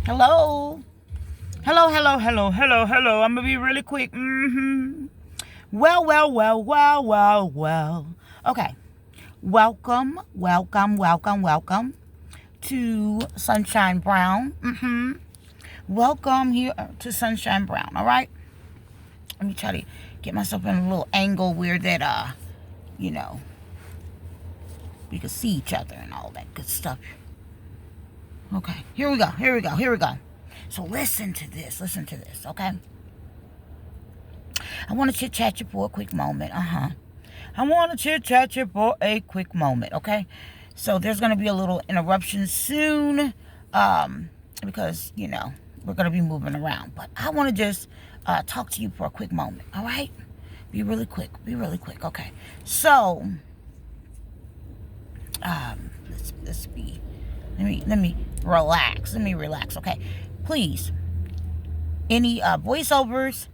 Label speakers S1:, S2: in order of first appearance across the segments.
S1: Hello. Hello. I'm gonna be really quick. Well. Okay. Welcome to Sunshine Brown. Welcome here to Sunshine Brown. All right. Let me try to get myself in a little angle where that you know, we can see each other and all that good stuff. Okay. Here we go. So listen to this, okay? I want to chit-chat you for a quick moment, okay? So there's going to be a little interruption soon, because, we're going to be moving around. But I want to just talk to you for a quick moment, all right? Be really quick, okay? So, let's be, let me relax, okay? Please, any voiceovers,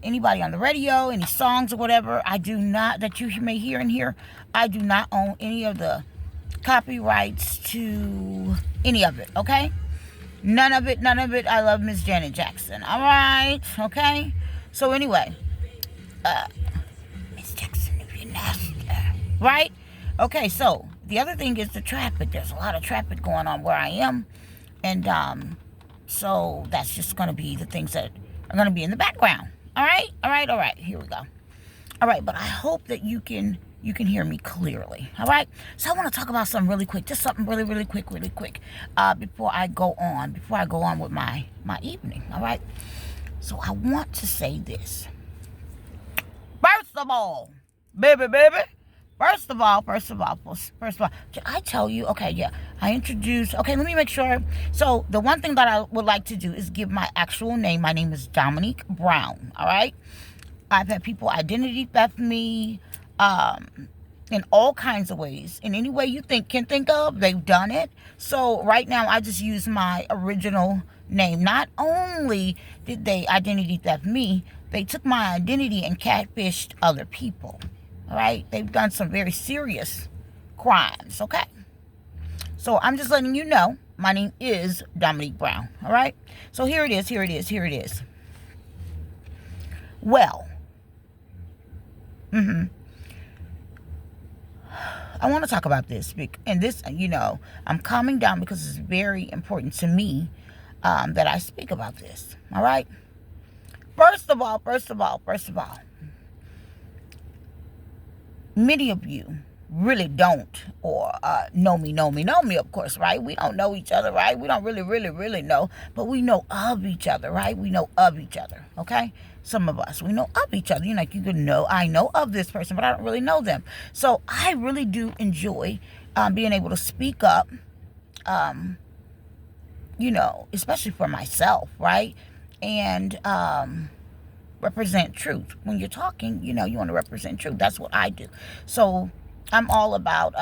S1: anybody on the radio, any songs or whatever, I do not, that you may hear in here, I do not own any of the copyrights to any of it, okay? None of it. I love Miss Janet Jackson, all right? Okay? So anyway, Miss Jackson, if you're nasty, right? Okay, so the other thing is the traffic. There's a lot of traffic going on where I am, and so that's just going to be the things that are going to be in the background. All right. Here we go. All right, but I hope that you can hear me clearly. All right. So I want to talk about something really quick, just something really quick, before I go on with my evening. All right. So I want to say this. First of all, baby. First of all, can I tell you? Okay, yeah, I introduced. Okay, let me make sure. So the one thing that I would like to do is give my actual name. My name is Dominique Brown. All right. I've had people identity theft me, in all kinds of ways. In any way you can think of, they've done it. So right now, I just use my original name. Not only did they identity theft me, they took my identity and catfished other people. All right, they've done some very serious crimes. Okay, so I'm just letting you know my name is Dominique Brown. All right, so here it is. Well, I want to talk about this, and this, I'm calming down because it's very important to me, that I speak about this. All right. First of all, many of you really don't, or know me, of course, right? We don't know each other, right? We don't really know, but we know of each other, right? We know of each other, okay? Some of us, we know of each other. You could know, I know of this person, but I don't really know them. So I really do enjoy being able to speak up, especially for myself, right? And represent truth. When you're talking, you want to represent truth. That's what I do. So I'm all about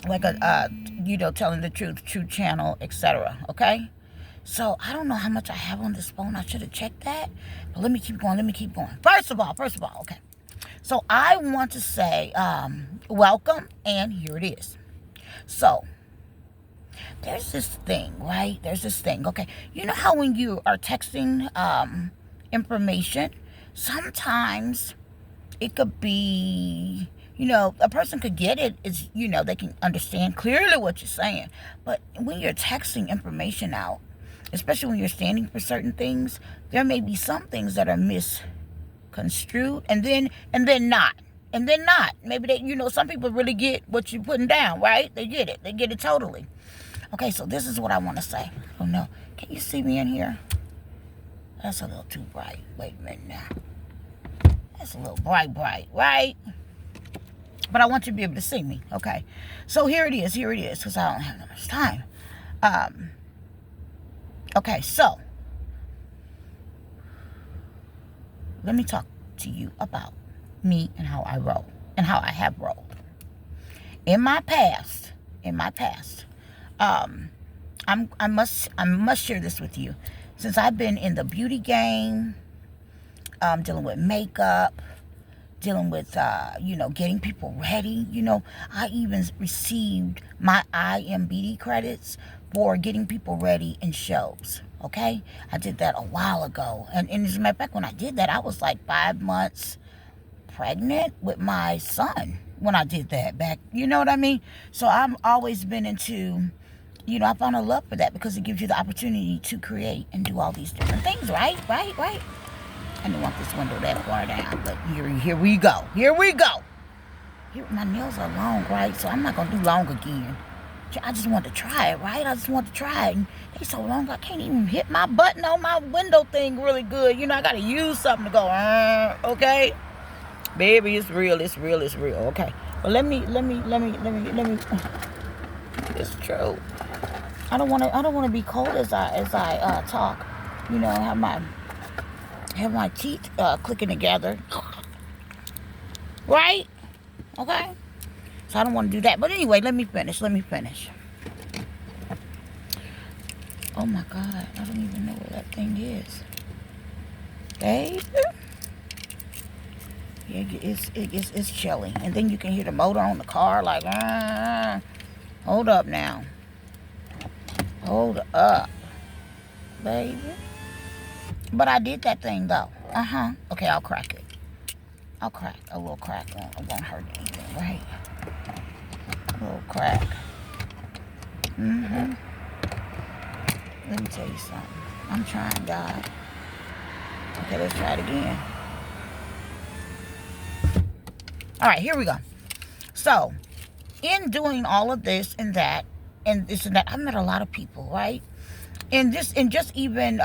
S1: telling the truth, true channel, etc. Okay. So I don't know how much I have on this phone. I should have checked that. But let me keep going. First of all, okay. So I want to say welcome, and here it is. So there's this thing, right? Okay. You know how when you are texting information, sometimes it could be, a person could get it, is, they can understand clearly what you're saying. But when you're texting information out, especially when you're standing for certain things, there may be some things that are misconstrued, and then not. Maybe they, some people really get what you're putting down, right? They get it totally. Okay, so this is what I want to say. Oh no, can you see me in here? That's a little too bright. Wait a minute now. That's a little bright, right? But I want you to be able to see me, okay? So here it is, because I don't have that much time. Okay, so let me talk to you about me and how I roll, and how I have rolled. In my past, I must share this with you. Since I've been in the beauty game, dealing with makeup, dealing with, getting people ready. I even received my IMBD credits for getting people ready in shows. Okay, I did that a while ago, and as a matter of fact, when I did that, I was like 5 months pregnant with my son when I did that back. You know what I mean? So I've always been into, I found a love for that because it gives you the opportunity to create and do all these different things. Right. I didn't want this window that far down, but here we go. Here, my nails are long, right? So I'm not gonna do long again. I just want to try it, right? I just want to try it. And they so long, I can't even hit my button on my window thing really good. I got to use something to go, okay? Baby, it's real. Okay. But let me. It's true. I don't want to be cold as I talk. Have my teeth clicking together. Right? Okay? So I don't want to do that. But anyway, let me finish. Oh my God. I don't even know where that thing is. Baby. Yeah, it's chilly. And then you can hear the motor on the car like, hold up now. Hold up. Baby. But I did that thing though. Okay, I'll crack it. A little crack. It won't hurt anything, right? A little crack. Let me tell you something. I'm trying, God. Okay, let's try it again. All right, here we go. So, in doing all of this and that, and this and that, I met a lot of people, right? And just even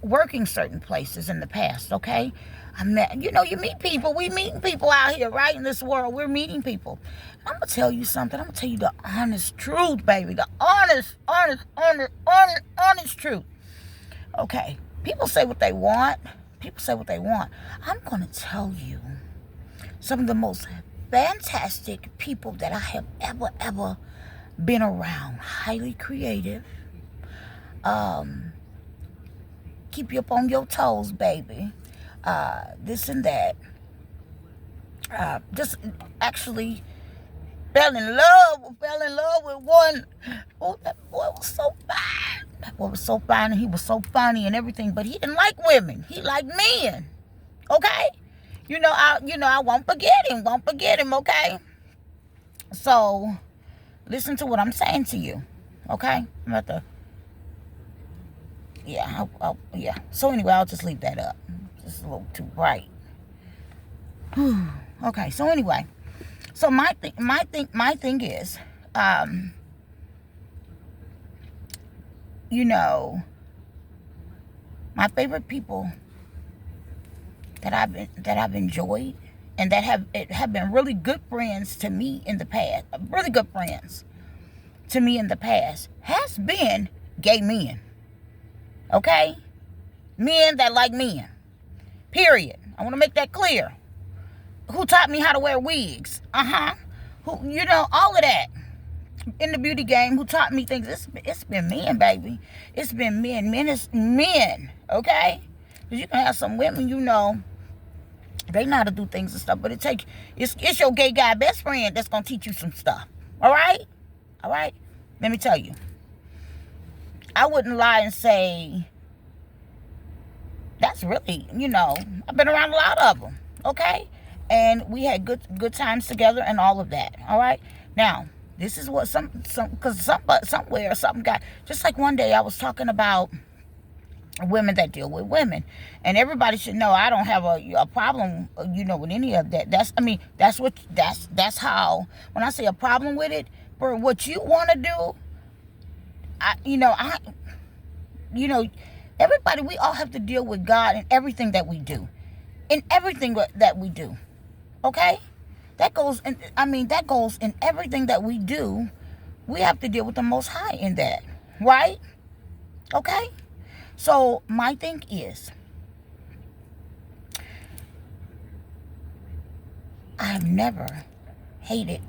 S1: working certain places in the past, okay? I met, you meet people. We meeting people out here, right? In this world, we're meeting people. I'm going to tell you something. I'm going to tell you the honest truth, baby. The honest truth. Okay. People say what they want. I'm going to tell you some of the most fantastic people that I have ever been around. Highly creative. Keep you up on your toes, baby. This and that. Just actually fell in love with one. Oh, that boy was so fine. And he was so funny and everything, but he didn't like women. He liked men. Okay? I won't forget him, okay? So, listen to what I'm saying to you. Okay? I'm about to... Yeah, yeah. So anyway, I'll just leave that up. It's a little too bright. Okay, so anyway. So my thing is, my favorite people that I've enjoyed and that have been really good friends to me in the past, has been gay men. Okay? Men that like men. Period. I want to make that clear. Who taught me how to wear wigs? Who, all of that. In the beauty game, who taught me things? It's been men, baby. It's been men. Men is men. Okay? Because you can have some women, they know how to do things and stuff, but it's your gay guy best friend that's going to teach you some stuff. All right? Let me tell you. I wouldn't lie and say that's really, I've been around a lot of them, okay? And we had good times together and all of that, all right? Now, this is what because somewhere something got, just like one day I was talking about women that deal with women, and everybody should know I don't have a problem, with any of that. That's how, when I say a problem with it, for what you want to do, everybody, we all have to deal with God in everything that we do. Okay? That goes in everything that we do. We have to deal with the Most High in that. Right? Okay? So, my thing is, I've never hated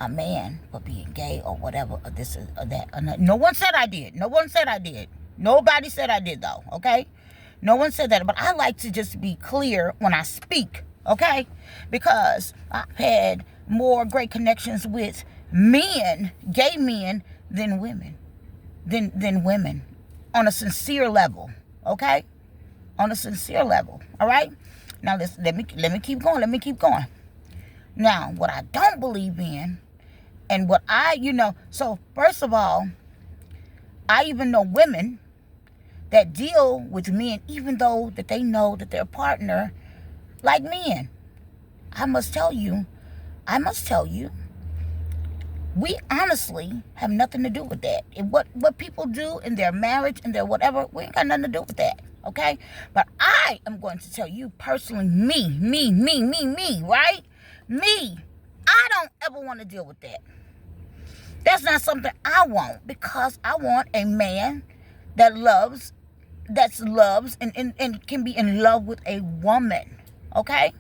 S1: a man for being gay or whatever, or this or that. No one said I did. Nobody said I did, though, okay? No one said that, but I like to just be clear when I speak, okay? Because I've had more great connections with men, gay men, than women, than women, on a sincere level, okay? On a sincere level, all right? Now let me keep going. Let me keep going. Now, what I don't believe in, and what so first of all, I even know women that deal with men, even though that they know that their partner like men. I must tell you, we honestly have nothing to do with that. What people do in their marriage and their whatever, we ain't got nothing to do with that, okay? But I am going to tell you personally, me, right? Me, I don't ever want to deal with that. That's not something I want, because I want a man that loves and can be in love with a woman, okay?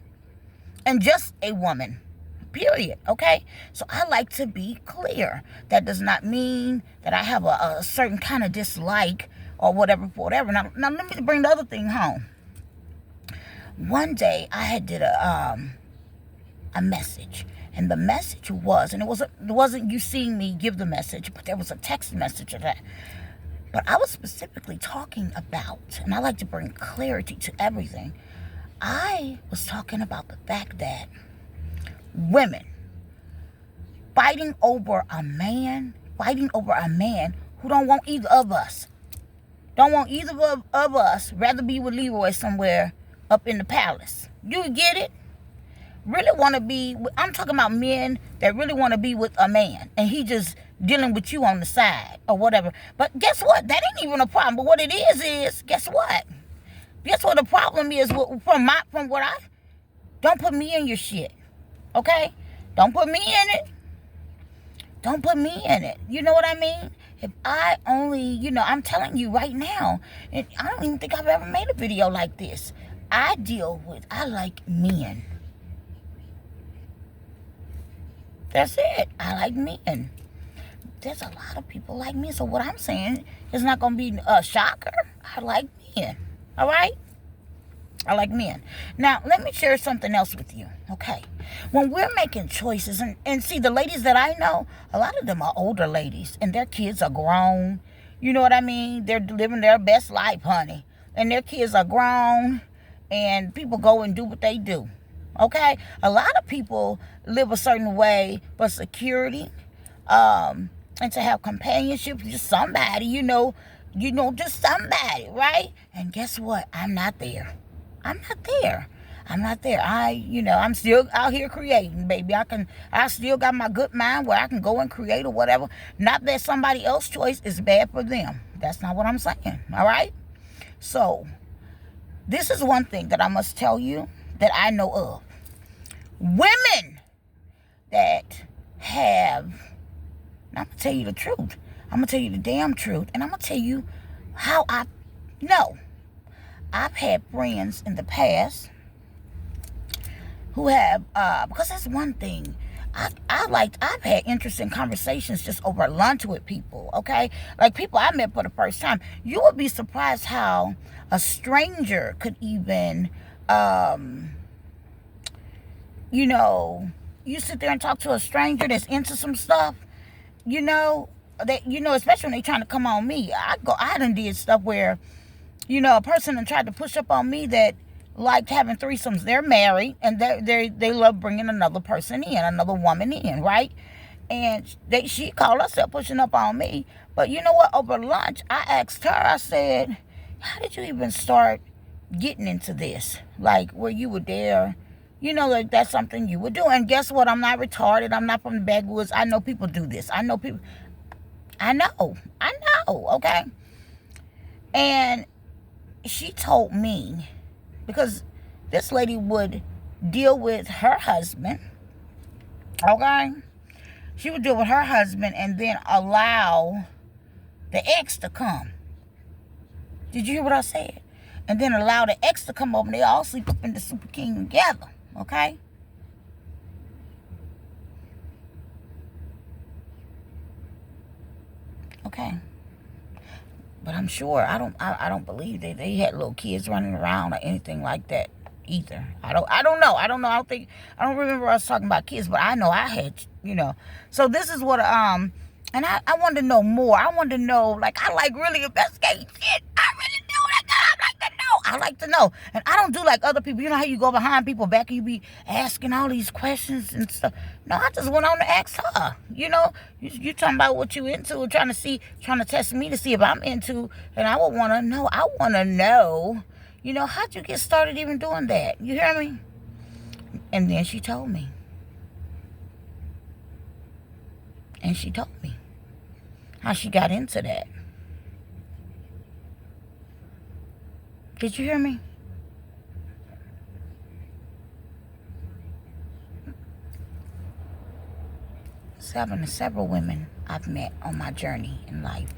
S1: And just a woman, period, okay? So I like to be clear. That does not mean that I have a certain kind of dislike or whatever for whatever. Now let me bring the other thing home. One day I had did a message, and the message was, and it wasn't you seeing me give the message, but there was a text message of that. But I was specifically talking about, and I like to bring clarity to everything, I was talking about the fact that women fighting over a man who don't want either of us, rather be with Leroy somewhere up in the palace. You get it? Really want to be, I'm talking about men that really want to be with a man, and he just dealing with you on the side or whatever. But guess what? That ain't even a problem. But what it is guess what? Guess what the problem is from what I, don't put me in your shit, okay? Don't put me in it. Don't put me in it. You know what I mean? If I only, I'm telling you right now, and I don't even think I've ever made a video like this. I like men. That's it. I like men. There's a lot of people like me. So what I'm saying is not going to be a shocker. I like men. All right? I like men. Now, let me share something else with you. Okay. When we're making choices, and see, the ladies that I know, a lot of them are older ladies, and their kids are grown. You know what I mean? They're living their best life, honey. And their kids are grown, and people go and do what they do. Okay? A lot of people live a certain way for security, and to have companionship, just somebody, just somebody, right? And guess what? I'm not there. I'm not there. I'm still out here creating, baby. I still got my good mind where I can go and create or whatever. Not that somebody else's choice is bad for them. That's not what I'm saying. All right? So, this is one thing that I must tell you that I know of. Women that have, now I'm going to tell you the truth. I'm going to tell you the damn truth. And I'm going to tell you how I know. I've had friends in the past who have, because that's one thing. I've had interesting conversations just over lunch with people, okay? Like people I met for the first time. You would be surprised how a stranger could even, you sit there and talk to a stranger that's into some stuff, especially when they trying to come on me. I done did stuff where, a person done tried to push up on me that liked having threesomes. They're married, and they love bringing another person in, another woman in, right? And she called herself pushing up on me. But you know what? Over lunch, I asked her, I said, how did you even start getting into this? Like, where you were there, like that's something you would do. And guess what? I'm not retarded. I'm not from the backwoods. I know people do this. I know, okay? And she told me, because this lady would deal with her husband, okay? She would deal with her husband and then allow the ex to come. Did you hear what I said? And then allow the ex to come over, and they all sleep up in the Super King together, okay? Okay. But I'm sure, I don't believe that they had little kids running around or anything like that either. I don't know. I don't remember us talking about kids, but I know I had, So this is what and I wanted to know more. I wanted to know, like, I like really investigating shit. I really do. I like to know. And I don't do like other people. You know how you go behind people back and you be asking all these questions and stuff. No, I just went on to ask her. You talking about what you into, trying to test me to see if I'm into, and I would want to know. I want to know, how'd you get started even doing that? You hear me? And then she told me. And she told me how she got into that. Did you hear me? Several women I've met on my journey in life,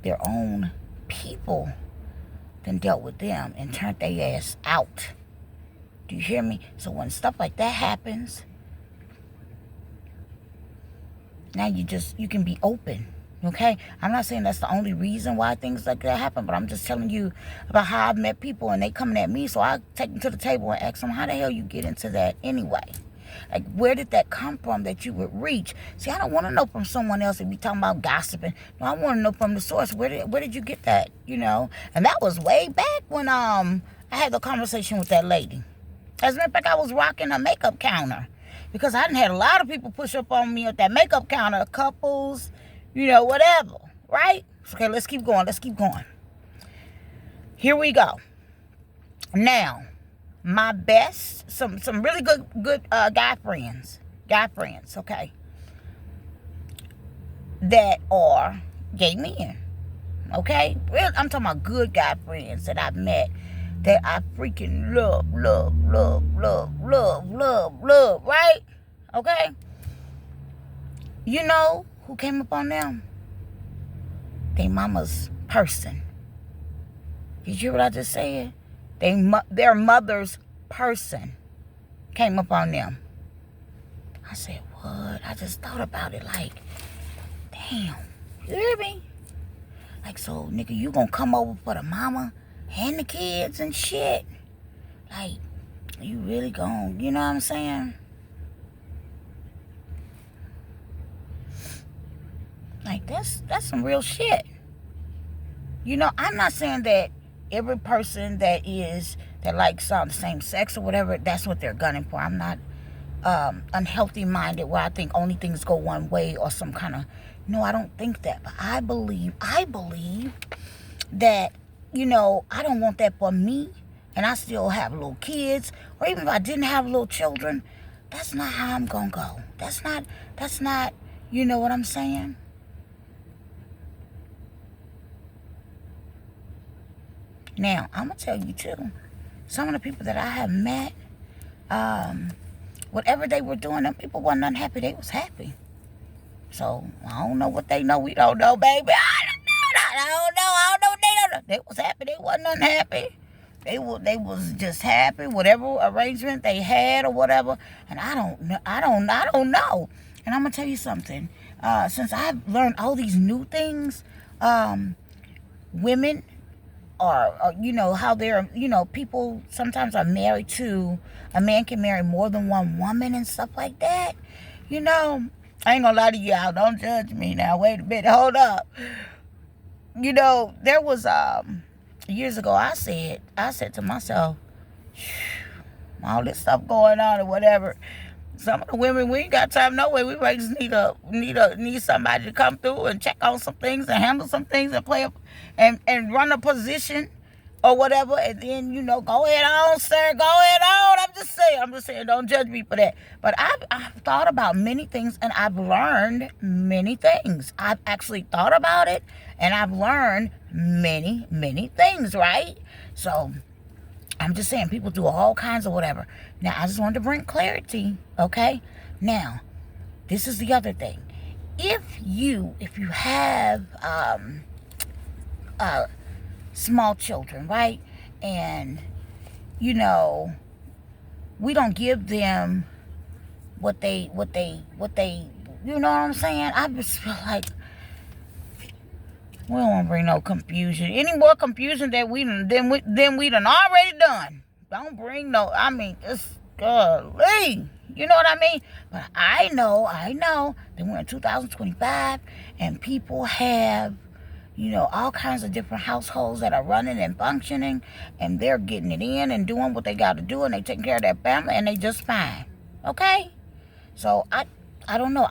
S1: their own people then dealt with them and turned their ass out. Do you hear me? So when stuff like that happens, now you can be open. Okay, I'm not saying that's the only reason why things like that happen, but I'm just telling you about how I've met people and they coming at me, so I take them to the table and ask them, how the hell you get into that anyway? Like, where did that come from that you would reach? See, I don't want to know from someone else and be talking about gossiping. No, I want to know from the source. Where did you get that? And that was way back when I had the conversation with that lady. As a matter of fact, I was rocking a makeup counter because I done had a lot of people push up on me at that makeup counter, couples. Whatever, right? Okay, let's keep going. Here we go. Now, my best, some really good guy friends, okay, that are gay men, okay? I'm talking about good guy friends that I've met that I freaking love, right? Okay? You know who came up on them? They mama's person. Did you hear what I just said? Their mother's person came up on them. I said, what? I just thought about it like, damn, you hear me? Like, so, nigga, you gonna come over for the mama and the kids and shit? Like, you really gonna, you know what I'm saying? Like, that's some real shit. I'm not saying that every person that likes the same sex or whatever, that's what they're gunning for. I'm not unhealthy minded where I think only things go one way or some kind of, no, I don't think that. But I believe that, I don't want that for me, and I still have little kids, or even if I didn't have little children, that's not how I'm gonna go. That's not, you know what I'm saying? Now, I'm going to tell you, too, some of the people that I have met, whatever they were doing, them people wasn't unhappy. They was happy. So, I don't know what they know. We don't know, baby. I don't know what they don't know. They was happy. They wasn't unhappy. They was just happy, whatever arrangement they had or whatever. And I don't know. And I'm going to tell you something. Since I've learned all these new things, women, or how they're, people sometimes are married to, a man can marry more than one woman and stuff like that. I ain't gonna lie to y'all, don't judge me now, wait a minute, hold up. There was years ago, I said to myself, all this stuff going on or whatever, some of the women, we ain't got time no way. We might just need somebody to come through and check on some things and handle some things and play up and run a position or whatever. And then, go ahead on, sir. Go ahead on. I'm just saying, don't judge me for that. But I've thought about many things and I've learned many things. I've actually thought about it and I've learned many, many things, right? So I'm just saying, people do all kinds of whatever. Now, I just wanted to bring clarity, okay? Now, this is the other thing. If you have small children, right? And, we don't give them what they, you know what I'm saying? I just feel like we don't want to bring no confusion. Any more confusion that we done already done. Don't bring no, I mean, it's golly. You know what I mean? But I know that we're in 2025 and people have, all kinds of different households that are running and functioning, and they're getting it in and doing what they got to do, and they taking care of their family, and they just fine. Okay? So I don't know.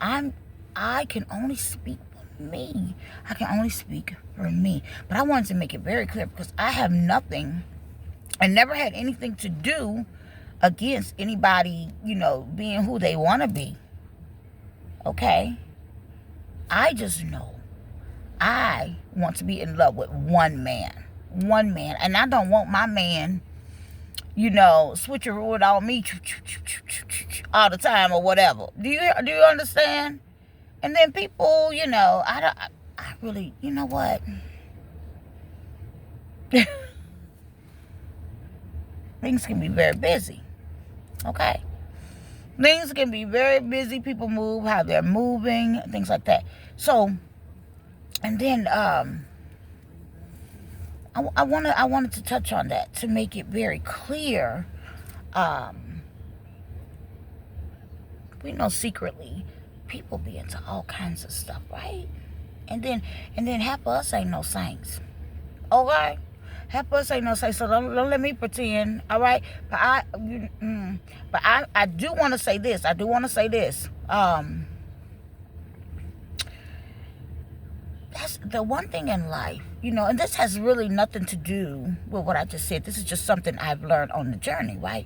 S1: I can only speak for me. I can only speak for me. But I wanted to make it very clear because I have nothing and never had anything to do against anybody, being who they want to be. Okay? I just know I want to be in love with one man. One man. And I don't want my man, switcheroo it on me all the time or whatever. Do you understand? And then people, I really, you know what? Things can be very busy. Okay? Things can be very busy. People move, how they're moving, things like that. So, and then I wanted to touch on that to make it very clear. We know secretly people be into all kinds of stuff, right? And then half of us ain't no saints. Okay? Half of us ain't no saints. So don't let me pretend, all right? But I do want to say this. That's the one thing in life, and this has really nothing to do with what I just said. This is just something I've learned on the journey, right?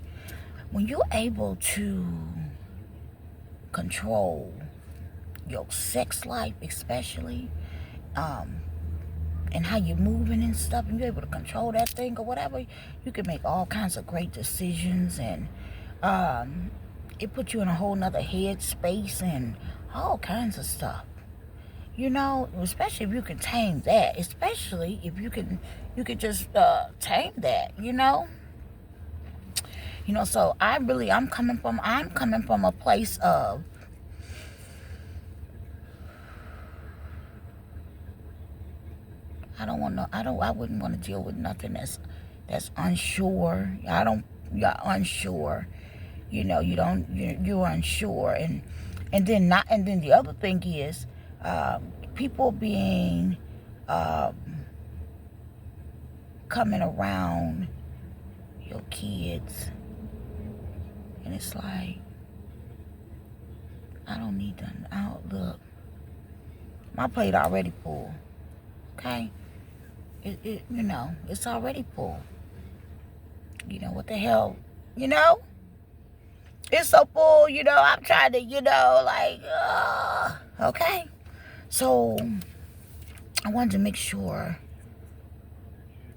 S1: When you're able to control your sex life, especially, and how you're moving and stuff, and you're able to control that thing or whatever, you can make all kinds of great decisions, and it puts you in a whole nother head space and all kinds of stuff. Especially if you can tame that. Especially if you can just tame that. So I'm coming from a place of I wouldn't want to deal with nothing that's unsure. You're unsure. You're unsure, and then the other thing is people being coming around your kids, and it's like, I don't need to. Look, my plate already full. Okay, it's already full. What the hell, it's so full. I'm trying to, okay. So I wanted to make sure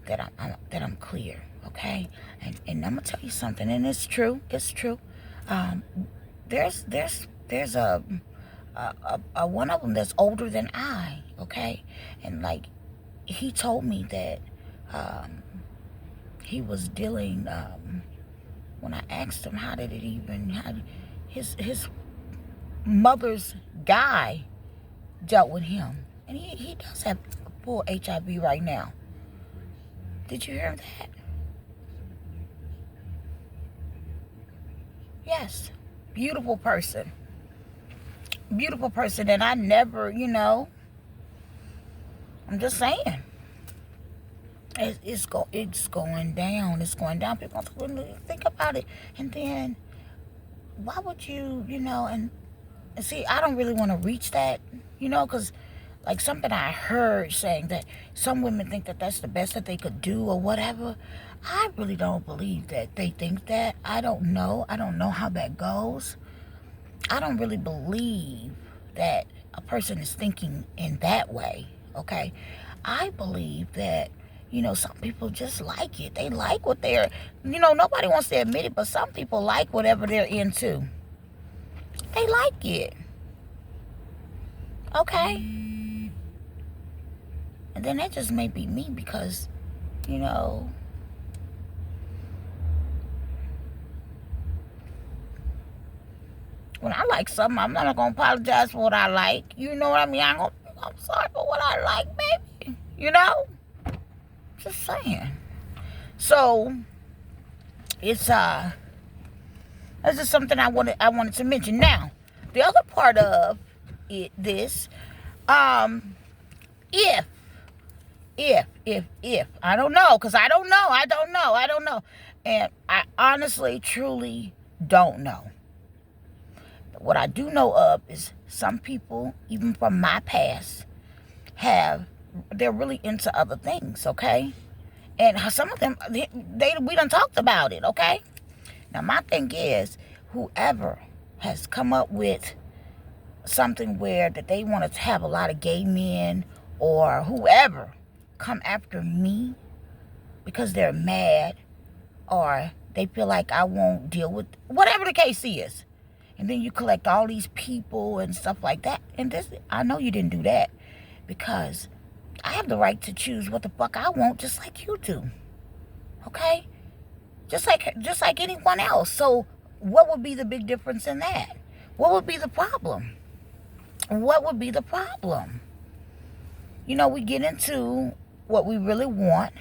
S1: that I'm clear, okay? And I'm gonna tell you something, and it's true. There's a one of them that's older than I, okay? And like he told me that he was dealing. When I asked him how his mother's guy dealt with him, and he does have full HIV right now. Did you hear that? Yes. Beautiful person, and I never, I'm just saying, it's going down. People think about it, and then why would you, and see, I don't really want to reach that, because like something I heard saying that some women think that that's the best that they could do or whatever. I really don't believe that they think that. I don't know how that goes. I don't really believe that a person is thinking in that way, okay? I believe that, some people just like it. They like what they're, nobody wants to admit it, but some people like whatever they're into. They like it. Okay? And then that just may be me because, when I like something, I'm not going to apologize for what I like. You know what I mean? I'm sorry for what I like, baby. Just saying. So, it's this is something I wanted to mention. Now, the other part of this, if I don't know, because I don't know, and I honestly, truly don't know. But what I do know of is some people, even from my past, they're really into other things, okay? And some of them, we done talked about it, okay? Now, my thing is, whoever has come up with something where that they want to have a lot of gay men, or whoever come after me because they're mad, or they feel like I won't deal with whatever the case is, and then you collect all these people and stuff like that. And this, I know you didn't do that, because I have the right to choose what the fuck I want, just like you do. Okay? Just like anyone else. So what would be the big difference in that? What would be the problem? What would be the problem? You know, we get into what we really want.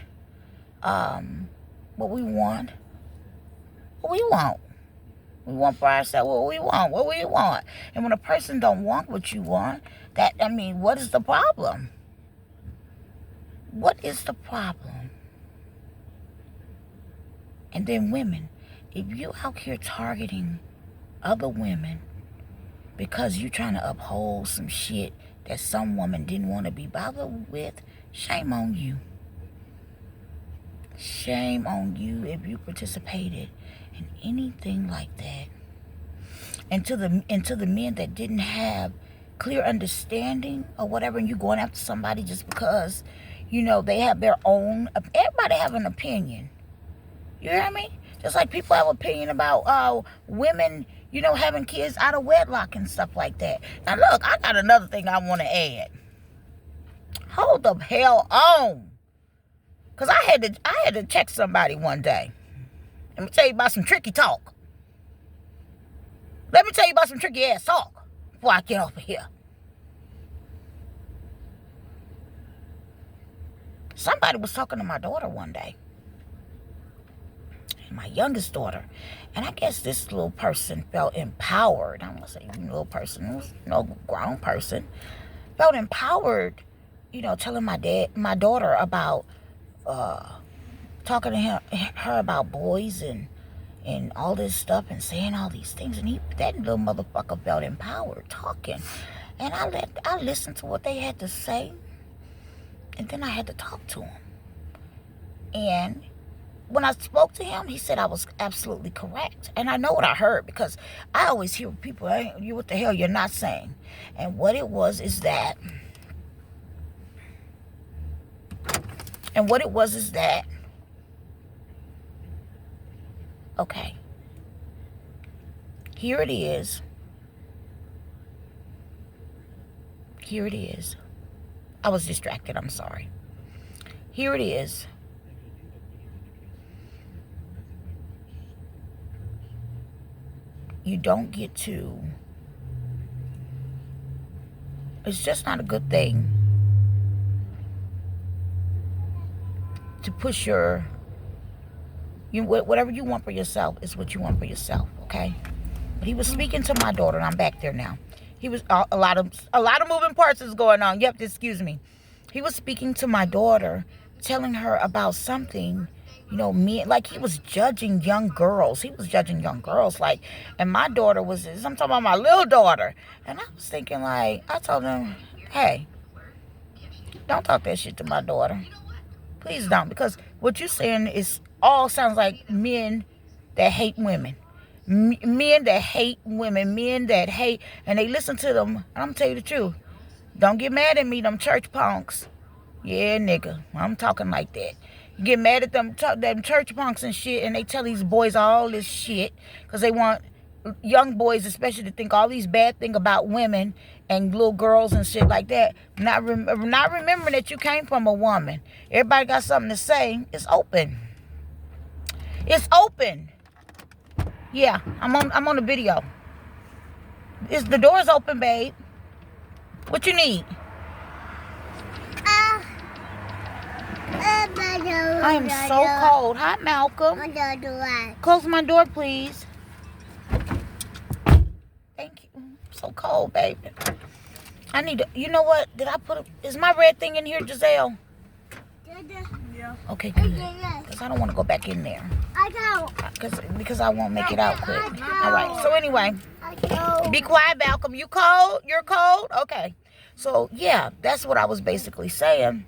S1: What we want. We want for ourselves what we want. And when a person don't want what you want, what is the problem? What is the problem? And then women, if you out here targeting other women because you trying to uphold some shit that some woman didn't want to be bothered with, shame on you. Shame on you if you participated in anything like that. And to the men that didn't have clear understanding or whatever, and you going after somebody just because, you know, they have their own, everybody have an opinion. You hear me? Just like people have opinion about women, you know, having kids out of wedlock and stuff like that. Now look, I got another thing I want to add. Hold the hell on. Because I had to check somebody one day. Let me tell you about some tricky talk. Let me tell you about some tricky ass talk before I get off of here. Somebody was talking to my daughter one day. My youngest daughter. And I guess this little person felt empowered. I'm going to say little person. It was no grown person. Felt empowered, you know, telling my daughter about talking to her about boys and all this stuff and saying all these things. And that little motherfucker felt empowered talking. And I listened to what they had to say. And then I had to talk to him. And when I spoke to him, he said I was absolutely correct. And I know what I heard, because I always hear people, hey, you what the hell you're not saying. And what it was is that, okay, here it is. I was distracted, I'm sorry. Here it is. You don't get to, it's just not a good thing to push whatever you want for yourself is what you want for yourself, okay? But he was speaking to my daughter, and I'm back there now. He was, a lot of moving parts is going on. Yep, excuse me. He was speaking to my daughter, telling her about something, you know, like he was judging young girls. Like, and my daughter I'm talking about my little daughter. And I was thinking, like, I told him, hey, don't talk that shit to my daughter. Please don't. Because what you're saying sounds like men that hate women. Men that hate women. Men that hate, and they listen to them. And I'm going to tell you the truth. Don't get mad at me, them church punks. Yeah, nigga, I'm talking like that. You get mad at them church punks and shit, and they tell these boys all this shit because they want young boys especially to think all these bad things about women and little girls and shit like that. Not remembering that you came from a woman. Everybody got something to say. It's open. Yeah, I'm on the video. The door's open, babe. What you need? I am so cold. Hi, Malcolm. Close my door, please. Thank you. I'm so cold, baby. I need to, you know what? Did I put is my red thing in here, Giselle? Yeah. Okay, good. Because I don't want to go back in there. I don't. Because I won't make it out quick. All right. So anyway, be quiet, Malcolm. You cold? You're cold? Okay. So, yeah, that's what I was basically saying.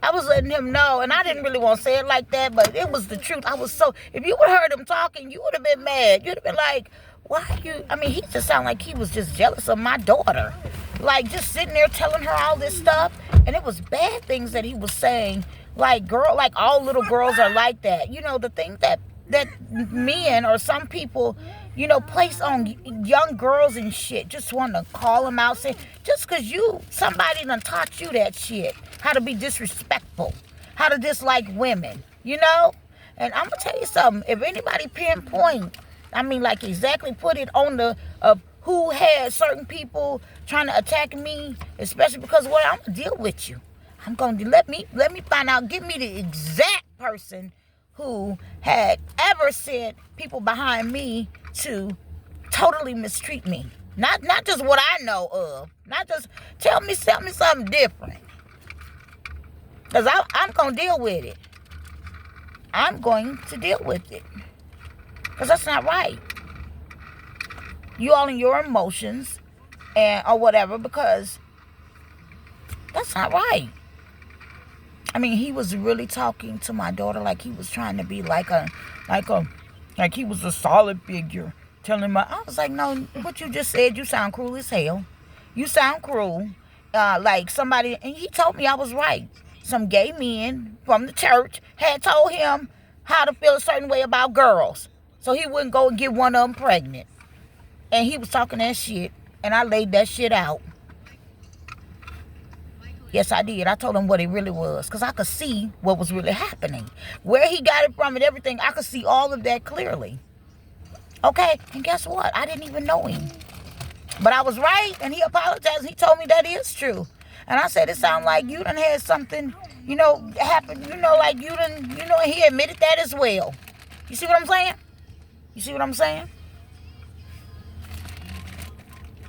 S1: I was letting him know, and I didn't really want to say it like that, but it was the truth. I was so, if you would have heard him talking, you would have been mad. You'd have been like, why are you, I mean, he just sounded like he was just jealous of my daughter. Like, just sitting there telling her all this stuff, and it was bad things that he was saying. Like, like all little girls are like that. You know, the thing that men or some people, you know, place on young girls and shit. Just want to call them out, say, just because somebody done taught you that shit. How to be disrespectful. How to dislike women, you know? And I'm going to tell you something. If anybody pinpoint, I mean, like exactly put it on the, who had certain people trying to attack me, especially because what, I'm going to deal with you. I'm going to, let me find out, give me the exact person who had ever sent people behind me to totally mistreat me. Not just what I know of. Not just, tell me something different. Because I'm going to deal with it. I'm going to deal with it. Because that's not right. You all in your emotions and or whatever, because that's not right. I mean, he was really talking to my daughter like he was trying to be like he was a solid figure. Telling my, I was like, no, what you just said, you sound cruel as hell. You sound cruel. Like somebody, and he told me I was right. Some gay men from the church had told him how to feel a certain way about girls. So he wouldn't go and get one of them pregnant. And he was talking that shit. And I laid that shit out. Yes, I did. I told him what it really was. Because I could see what was really happening. Where he got it from and everything, I could see all of that clearly. Okay? And guess what? I didn't even know him. But I was right. And he apologized. He told me that is true. And I said, it sounded like you done had something, you know, happen. You know, like you done, you know, and he admitted that as well. You see what I'm saying? You see what I'm saying?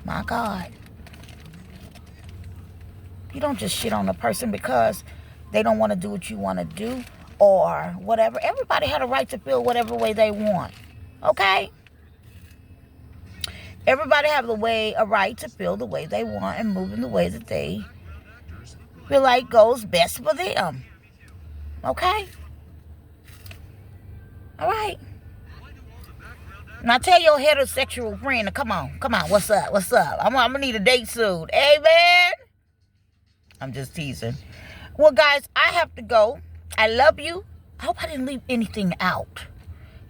S1: My God. You don't just shit on a person because they don't want to do what you want to do or whatever. Everybody had a right to feel whatever way they want. Okay? Everybody have a right to feel the way they want and move in the way that they feel like goes best for them. Okay? All right. Now tell your heterosexual friend to come on, what's up? I'm gonna need a date soon. Hey, man. I'm just teasing. Well, guys, I have to go. I love you. I hope I didn't leave anything out.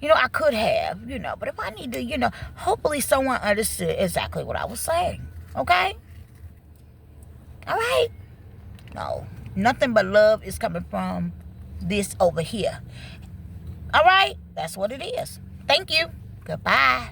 S1: You know, I could have, you know, but if I need to, you know, hopefully someone understood exactly what I was saying. Okay? All right? No, nothing but love is coming from this over here. All right? That's what it is. Thank you. Goodbye.